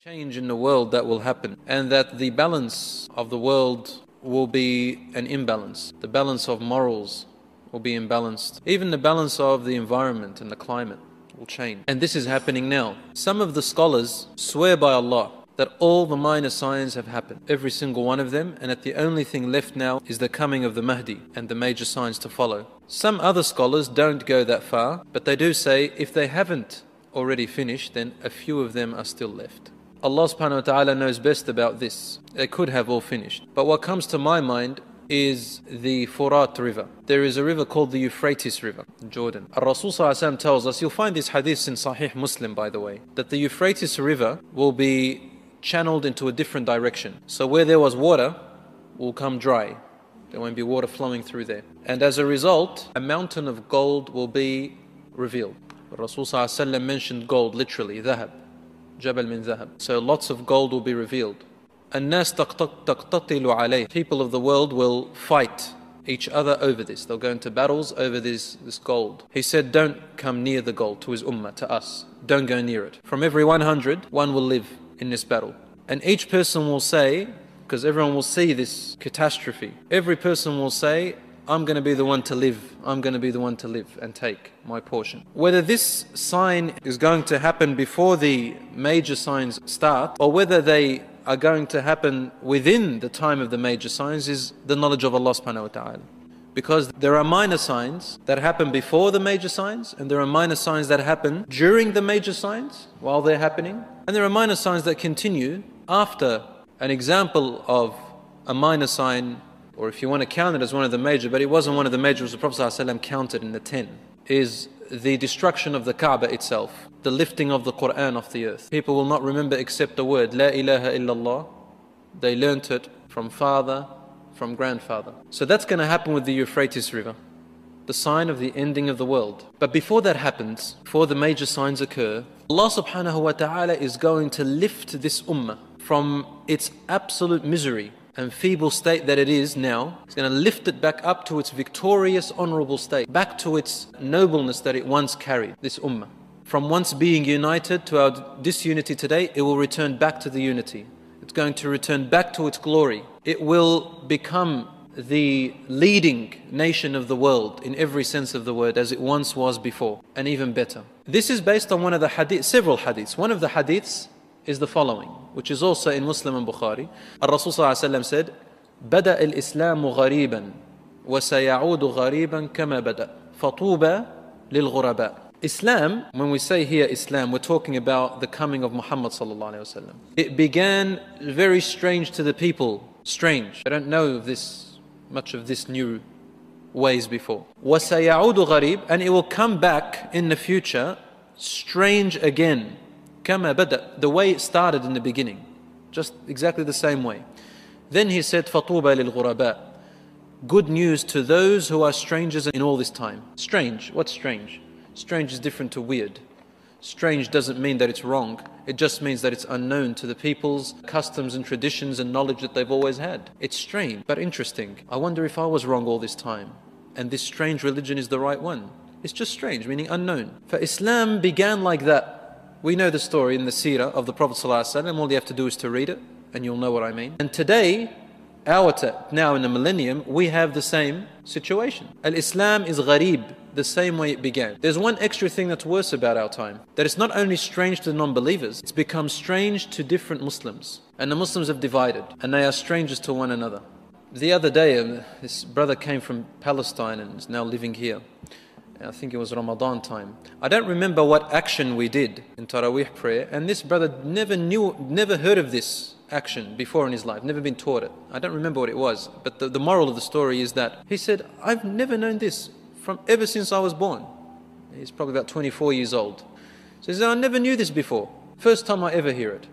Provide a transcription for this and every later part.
change in the world that will happen, and that the balance of the world will be an imbalance. The balance of morals will be imbalanced. Even the balance of the environment and the climate will change. And this is happening now. Some of the scholars swear by Allah that all the minor signs have happened, every single one of them, and that the only thing left now is the coming of the Mahdi and the major signs to follow. Some other scholars don't go that far, but they do say if they haven't already finished, then a few of them are still left. Allah subhanahu wa ta'ala knows best about this. They could have all finished. But what comes to my mind is the Furat river. There is a river called the Euphrates river in Jordan. Rasul tells us, you'll find this hadith in Sahih Muslim, by the way, that the Euphrates river will be channeled into a different direction. So where there was water will come dry. There won't be water flowing through there. And as a result, a mountain of gold will be revealed. Rasul mentioned gold, literally, dhahab, jabal min dhahab. So lots of gold will be revealed. الناس تقتتل عليه. People of the world will fight each other over this. They'll go into battles over this gold. He said, don't come near the gold, to his ummah, to us. Don't go near it. From every 100, one will live in this battle. And each person will say, because everyone will see this catastrophe, every person will say, I'm going to be the one to live. I'm going to be the one to live and take my portion. Whether this sign is going to happen before the major signs start, or whether they are going to happen within the time of the major signs, is the knowledge of Allah subhanahu wa ta'ala. Because there are minor signs that happen before the major signs, and there are minor signs that happen during the major signs while they're happening, and there are minor signs that continue after. An example of a minor sign, or if you want to count it as one of the major, but it wasn't one of the majors, the Prophet ﷺ counted in the 10, is the destruction of the Kaaba itself, the lifting of the Quran off the earth. People will not remember except the word La ilaha illallah. They learnt it from father, from grandfather. So that's going to happen with the Euphrates river, the sign of the ending of the world. But before that happens, before the major signs occur, Allah subhanahu wa ta'ala is going to lift this ummah from its absolute misery and feeble state that it is now. It's going to lift it back up to its victorious, honorable state, back to its nobleness that it once carried, this ummah. From once being united to our disunity today, it will return back to the unity. It's going to return back to its glory. It will become the leading nation of the world in every sense of the word, as it once was before, and even better. This is based on one of the hadiths, several hadiths. One of the hadiths is the following, which is also in Muslim and Bukhari. Rasul said, بدأ الإسلام غريبا وسيعود غريبا كما بدأ فطوبى للغرباء. Islam, when we say here Islam, we're talking about the coming of Muhammad sallallahu alaihi wasallam. It began very strange to the people, strange. They don't know of this, much of this new ways before. وسيعود غريب, and it will come back in the future strange again. كما بدأ, the way it started in the beginning, just exactly the same way. Then he said, فطوبى للغرباء. Good news to those who are strangers in all this time. Strange, what's strange? Strange is different to weird. Strange doesn't mean that it's wrong. It just means that it's unknown to the people's customs and traditions and knowledge that they've always had. It's strange, but interesting. I wonder if I was wrong all this time, and this strange religion is the right one. It's just strange, meaning unknown. For Islam began like that. We know the story in the seerah of the Prophet ﷺ. All you have to do is to read it, and you'll know what I mean. And today, now in the millennium, we have the same situation. Al-Islam is gharib, the same way it began. There's one extra thing that's worse about our time, that it's not only strange to the non-believers, it's become strange to different Muslims. And the Muslims have divided, and they are strangers to one another. The other day, this brother came from Palestine and is now living here. I think it was Ramadan time. I don't remember what action we did in Taraweeh prayer, and this brother never heard of this action before in his life, never been taught it. I don't remember what it was, but the moral of the story is that he said, I've never known this from ever since I was born. He's probably about 24 years old. So he said, I never knew this before. First time I ever hear it.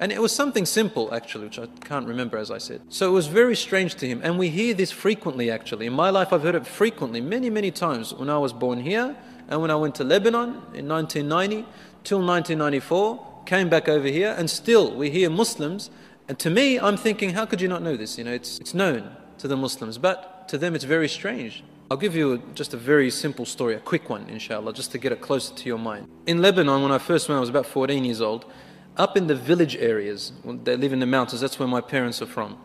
And it was something simple, actually, which I can't remember, as I said. So it was very strange to him. And we hear this frequently, actually. In my life, I've heard it frequently, many, many times. When I was born here, and when I went to Lebanon in 1990, till 1994, came back over here, and still we hear Muslims. And to me, I'm thinking, how could you not know this? You know, it's known to the Muslims, but to them it's very strange. I'll give you just a very simple story, a quick one, inshallah, just to get it closer to your mind. In Lebanon, when I first went, I was about 14 years old. Up in the village areas, they live in the mountains, that's where my parents are from.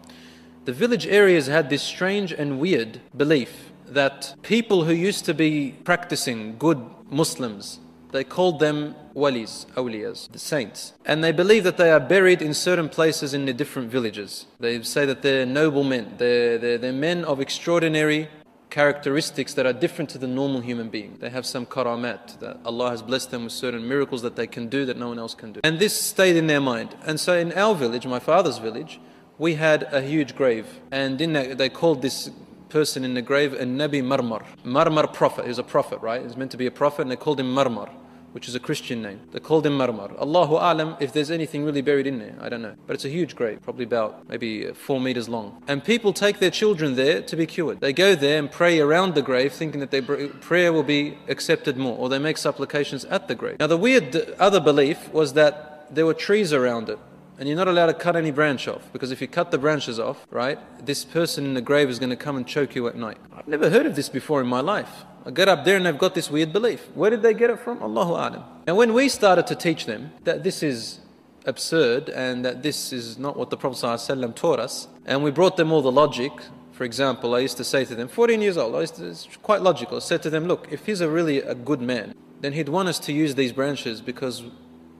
The village areas had this strange and weird belief that people who used to be practicing good Muslims, they called them walis, awliyas, the saints. And they believe that they are buried in certain places in the different villages. They say that they're noble men, they're men of extraordinary characteristics that are different to the normal human being. They have some karamat, that Allah has blessed them with certain miracles that they can do that no one else can do. And this stayed in their mind. And so in our village, my father's village, we had a huge grave. And in that, they called this person in the grave a Nabi Marmar. Marmar prophet. He was a prophet, right? He was meant to be a prophet, and they called him Marmar, which is a Christian name. They called him Marmar. Allahu A'lam if there's anything really buried in there. I don't know. But it's a huge grave, probably about maybe 4 meters long. And people take their children there to be cured. They go there and pray around the grave, thinking that their prayer will be accepted more, or they make supplications at the grave. Now the weird other belief was that there were trees around it. And you're not allowed to cut any branch off, because if you cut the branches off, right, this person in the grave is going to come and choke you at night. I've never heard of this before in my life. I get up there and they've got this weird belief. Where did they get it from? Allahu A'lam. And when we started to teach them that this is absurd and that this is not what the Prophet ﷺ taught us, and we brought them all the logic. For example, I used to say to them, 14 years old, it's quite logical. I said to them, look, if he's really a good man, then he'd want us to use these branches because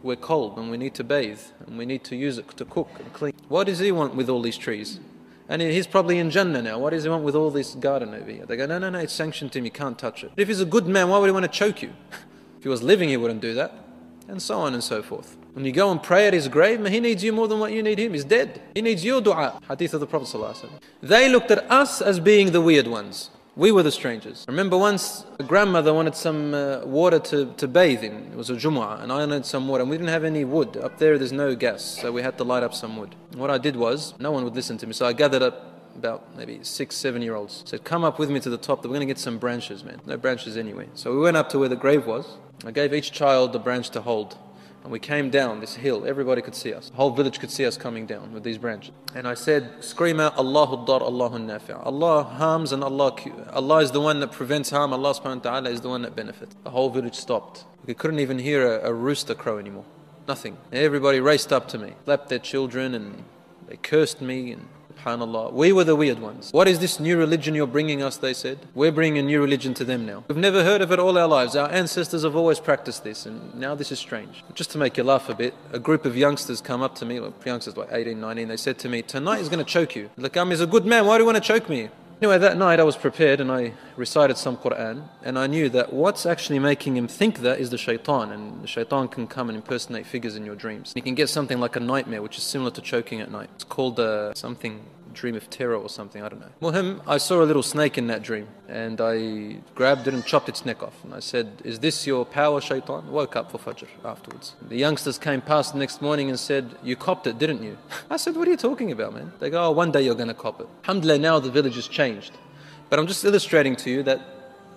we're cold and we need to bathe and we need to use it to cook and clean. What does he want with all these trees? And he's probably in Jannah now. What does he want with all this garden over here? They go, no, it's sanctioned to him, you can't touch it. But if he's a good man, why would he want to choke you? If he was living, he wouldn't do that. And so on and so forth. When you go and pray at his grave, he needs you more than what you need him. He's dead. He needs your dua. Hadith of the Prophet ﷺ. They looked at us as being the weird ones. We were the strangers. I remember once a grandmother wanted some water to bathe in. It was a Jumu'ah, and I wanted some water. And we didn't have any wood. Up there's no gas, so we had to light up some wood. And what I did was, no one would listen to me, so I gathered up about maybe 6-7-year-olds. Said, come up with me to the top. We're going to get some branches, man. No branches anyway. So we went up to where the grave was. I gave each child a branch to hold. And we came down this hill. Everybody could see us. The whole village could see us coming down with these branches. And I said, scream out, Allahu Dar, Allahu Nafi'. Allah harms and Allah is the one that prevents harm. Allah subhanahu wa ta'ala is the one that benefits. The whole village stopped. We couldn't even hear a rooster crow anymore. Nothing. Everybody raced up to me, slapped their children, and they cursed me. And subhanallah, we were the weird ones. What is this new religion you're bringing us, they said. We're bringing a new religion to them now. We've never heard of it all our lives. Our ancestors have always practiced this, and now this is strange. Just to make you laugh a bit, a group of youngsters come up to me, youngsters like 18, 19, they said to me, tonight he's going to choke you. Lakam is a good man, why do you want to choke me? Anyway, that night I was prepared and I recited some Quran, and I knew that what's actually making him think that is the shaitan, and the shaitan can come and impersonate figures in your dreams. You can get something like a nightmare, which is similar to choking at night. It's called something, dream of terror or something, I don't know. Muhim, I saw a little snake in that dream, and I grabbed it and chopped its neck off. And I said, is this your power, shaitan? Woke up for Fajr afterwards. The youngsters came past the next morning and said, you copped it, didn't you? I said, what are you talking about, man? They go, oh, one day you're going to cop it. Alhamdulillah, now the village has changed. But I'm just illustrating to you that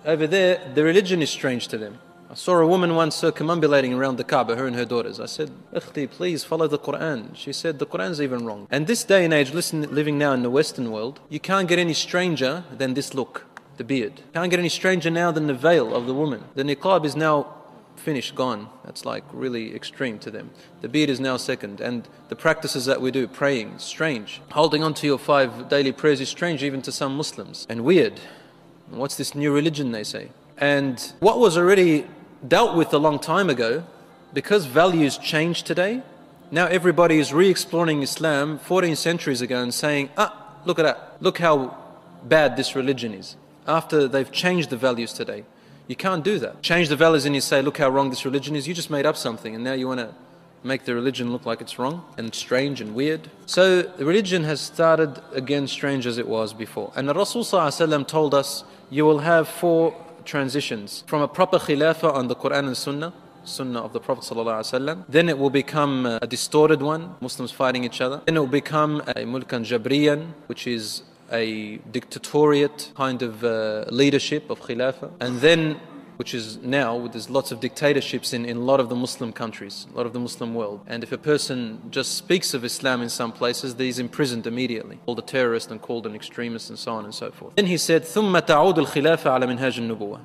over there, the religion is strange to them. I saw a woman once circumambulating around the Kaaba, her and her daughters. I said, Ikhti, please follow the Quran. She said, the Quran's even wrong. And this day and age, living now in the Western world, you can't get any stranger than this look, the beard. You can't get any stranger now than the veil of the woman. The niqab is now finished, gone. That's like really extreme to them. The beard is now second. And the practices that we do, praying, strange. Holding on to your 5 daily prayers is strange even to some Muslims. And weird. What's this new religion, they say? And what was already dealt with a long time ago, because values change today, now everybody is re-exploring Islam 14 centuries ago and saying, look at that, look how bad this religion is, after they've changed the values today. You can't do that. Change the values and you say, look how wrong this religion is. You just made up something and now you want to make the religion look like it's wrong and strange and weird. So the religion has started again strange as it was before. And the Rasul ﷺ told us, you will have 4 transitions from a proper khilafah on the Quran and Sunnah of the Prophet ﷺ. Then it will become a distorted one, Muslims fighting each other. Then it will become a mulkan jabriyan, which is a dictatoriate kind of leadership of khilafah. And then, which is now, there's lots of dictatorships in a lot of the Muslim countries, a lot of the Muslim world. And if a person just speaks of Islam in some places, he's imprisoned immediately, called a terrorist and called an extremist and so on and so forth. Then he said, ثُمَّ تَعُودُ الْخِلَافَ عَلَى مِنْهَاجِ النُّبُوَّةِ.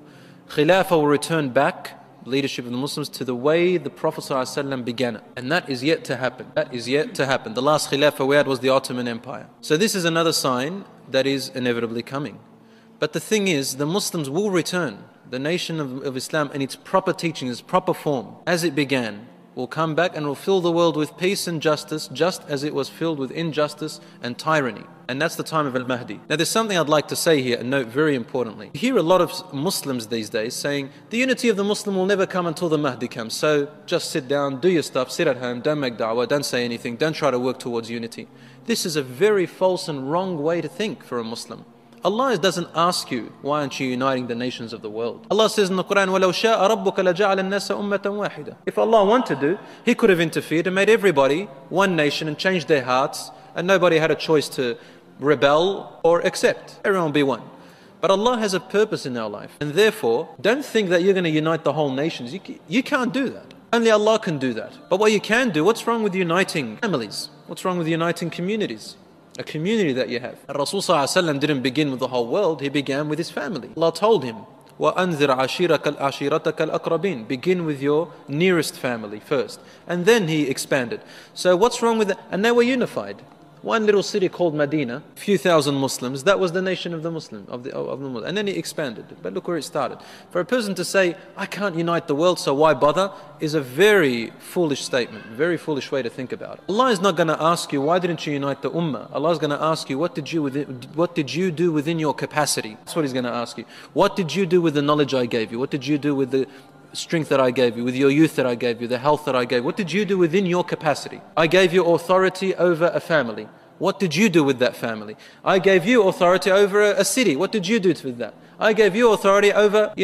Khilafah will return back leadership of the Muslims to the way the Prophet ﷺ began it. And that is yet to happen. That is yet to happen. The last Khilafah we had was the Ottoman Empire. So this is another sign that is inevitably coming. But the thing is, the Muslims will return. The nation of Islam in its proper teaching, its proper form, as it began, will come back and will fill the world with peace and justice, just as it was filled with injustice and tyranny. And that's the time of Al-Mahdi. Now there's something I'd like to say here and note very importantly. You hear a lot of Muslims these days saying, the unity of the Muslim will never come until the Mahdi comes. So just sit down, do your stuff, sit at home, don't make da'wah, don't say anything, don't try to work towards unity. This is a very false and wrong way to think for a Muslim. Allah doesn't ask you, why aren't you uniting the nations of the world? Allah says in the Quran, وَلَوْ شَاءَ رَبُّكَ لَجَعَلَ النَّاسَ أُمَّةً وَاحِدًا. If Allah wanted to, He could have interfered and made everybody one nation and changed their hearts, and nobody had a choice to rebel or accept. Everyone will be one. But Allah has a purpose in our life, and therefore, don't think that you're going to unite the whole nations. You can't do that. Only Allah can do that. But what you can do, what's wrong with uniting families? What's wrong with uniting communities? A community that you have. And Rasul ﷺ didn't begin with the whole world, he began with his family. Allah told him, وَأَنذِرْ عَشِيرَتَكَ الْأَقْرَبِينَ. Begin with your nearest family first. And then he expanded. So what's wrong with that? And they were unified. One little city called Medina, a few thousand Muslims, that was the nation of the Muslim, of the Muslim. And then he expanded. But look where it started. For a person to say, I can't unite the world, so why bother, is a very foolish statement, very foolish way to think about it. Allah is not going to ask you, why didn't you unite the ummah? Allah is going to ask you, what did you do within your capacity? That's what He's going to ask you. What did you do with the knowledge I gave you? What did you do with the strength that I gave you, with your youth that I gave you, the health that I gave? What did you do within your capacity? I gave you authority over a family. What did you do with that family? I gave you authority over a city. What did you do with that? I gave you authority over,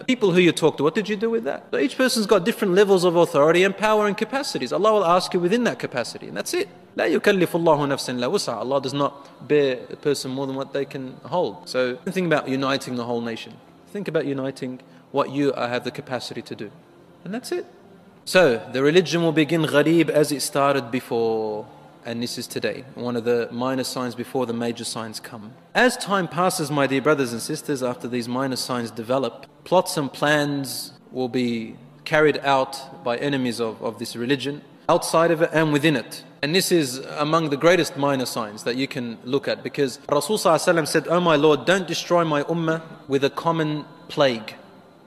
people who you talk to. What did you do with that? So each person's got different levels of authority and power and capacities. Allah will ask you within that capacity, and that's it. لا يكلف الله نفسا إلا وسعها. Allah does not bear a person more than what they can hold. So think about uniting the whole nation. Think about uniting what you have the capacity to do. And that's it. So the religion will begin gharib as it started before. And this is today, one of the minor signs before the major signs come. As time passes, my dear brothers and sisters, after these minor signs develop, plots and plans will be carried out by enemies of this religion, outside of it and within it. And this is among the greatest minor signs that you can look at, because Rasul ﷺ said, "Oh my Lord, don't destroy my ummah with a common plague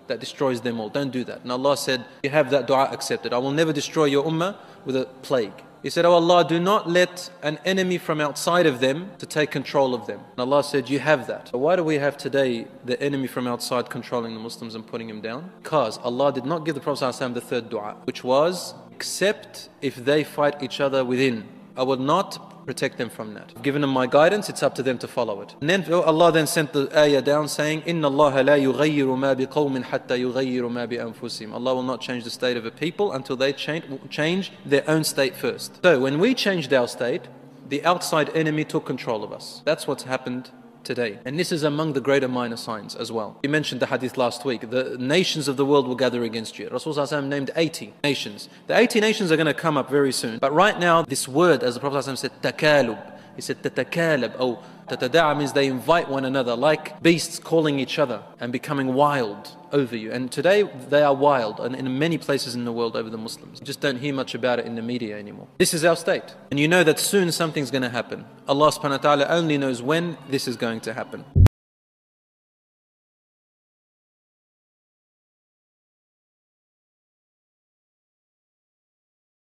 that destroys them all. Don't do that." And Allah said, you have that dua accepted. I will never destroy your ummah with a plague. He said, "Oh Allah, do not let an enemy from outside of them to take control of them." And Allah said, you have that. So why do we have today the enemy from outside controlling the Muslims and putting him down? Because Allah did not give the Prophet ﷺ the third dua, which was, except if they fight each other within, I will not protect them from that. I've given them my guidance, it's up to them to follow it. And then Allah then sent the ayah down saying, إِنَّ اللَّهَ لَا يُغَيِّرُ مَا بِقَوْمٍ حَتَّى يُغَيِّرُ مَا بِأَنفُسِهِمْ. Allah will not change the state of a people until they change their own state first. So when we changed our state, the outside enemy took control of us. That's what's happened today. And this is among the greater minor signs as well. We mentioned the hadith last week. The nations of the world will gather against you. Rasulullah named 80 nations. The 80 nations are going to come up very soon. But right now, this word, as the Prophet said, takalub. He said, tatakalab, or tatada'a means they invite one another, like beasts calling each other and becoming wild over you. And today, they are wild, and in many places in the world over the Muslims. You just don't hear much about it in the media anymore. This is our state. And you know that soon something's going to happen. Allah subhanahu wa ta'ala only knows when this is going to happen.